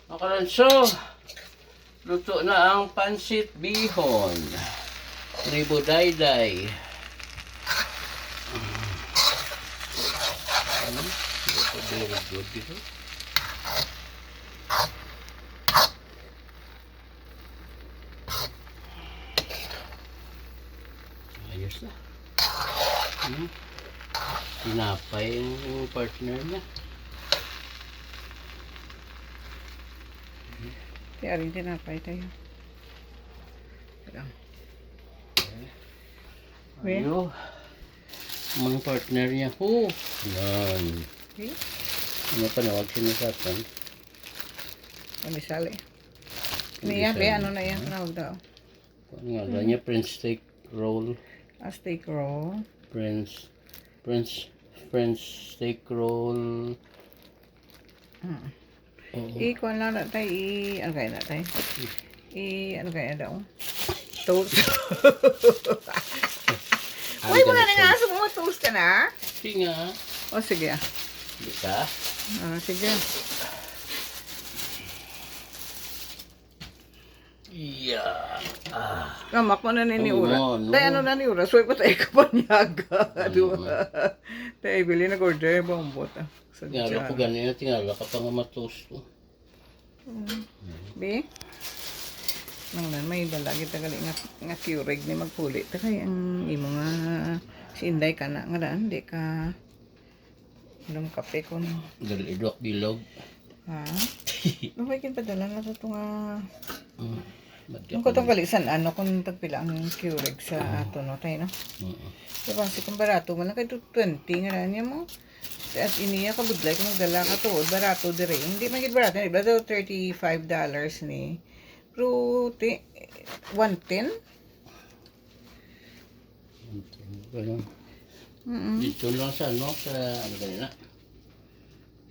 Makalanso, luto na ang pansit bihon. Tribo dayday. Very good dito. Ayos na. Tinapay yung partner niya. Kaya rin tinapay tayo. Ayo. Mga partner niya. Oh. Yan. Okay. Ano pa nawag sinasatan? Pamisali. Niya, be, ano na yan? Tawag daw. Ano nga niya? French steak roll. A steak roll. French steak roll. I-kuhan lang na tayo. Ano kaya na tayo? Ano kaya daw? Toast. Uy, mga na nga sa mga toast ka na? Sige nga. O, sige. Hindi ka? Sige. Yeah. Kamak mo na ni Ura. No. Tayo ano na ni Ura. Suway pa tayo kapanyaga. Tayo bili na order. Bombot. Tingala ko ganyan. Tingala ka pa nga matoast ko. Be? Nang nan, may balagi tagali nga cureg ni magpuli. Takay ang imo nga si Inday ka na nga daan. Di ka inom kape ko no. Dalidok bilog. Ha? Mabaykin padala na ito nga. Yung kutong kalisan, ano kung tagpila ang cureg sa ato no tayo no? Diba, si kung barato mo na kayo 20 nga na niya mo. At iniya ka budlay kung magdala ka to. Barato dire. Hindi man gid barato. Iba daw $35 ni. Pero 110? Ganun. Dito lang sa ano, sa ano ganyan na.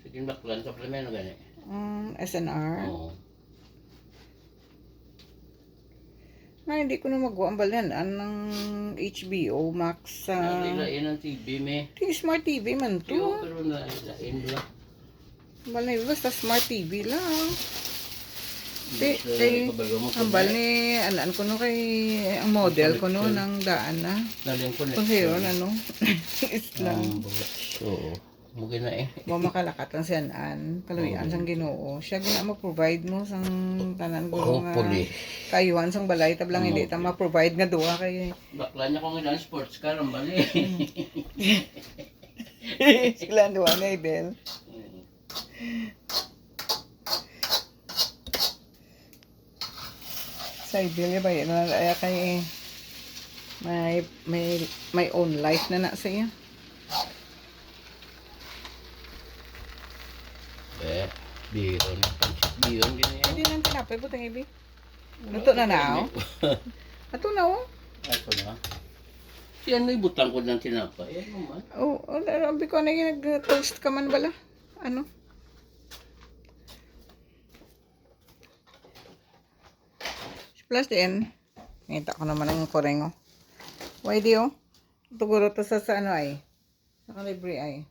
Sige, baklan ka pala may ano ganyan. SNR? Oo. Na hindi ko na magawa ang balan ng HBO Max sa Nalilain ang TV may. Smart TV man to. Pero nalilain lang. Balay basta Smart TV lang. Ang bal ni anan ko no kay ang model ko no ng daan na. Naling ko Kung hero na no. Islam. Oo. Mugin na eh. Mo makalakat ang siyanan, kaluyan sang Ginoo. Siya gina mo-provide mo sang tanan gulo nga. Kayuhan sang balay tablang hindi ta ma-provide nga duha kay. Bakla niya kung ilan sports car ang bali. Sila duha na Bel. Sa Bel ba yan na kay may own life na na sa iya. Bihon. Bihon ganyan. Hindi nang tinapay po tang ibi. Luto na na Ato na Ato na. Yan na ibutang ko ng tinapay. Yan naman. Sabi ko na nag-toast ka man bala. Ano? Plus din. Ngita ko naman ang koreng Why di Tuguro to sa ano ay. Sa kalibre ay.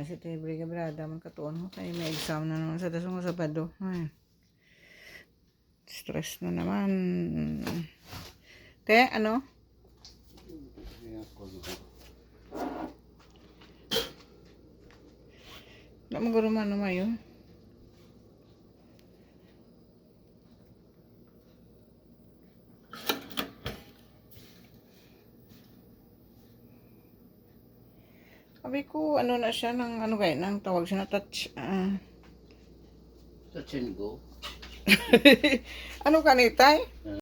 Si Tebre Gabrada man katuon mo kay may exam na naman sa dasong Sabado. Ay. Stress na naman. Te, ano? Wala mo guro man mayo. Sabi ko, ano na siya, ano kaya, nang tawag siya na touch, Touch and go. ano kanitay?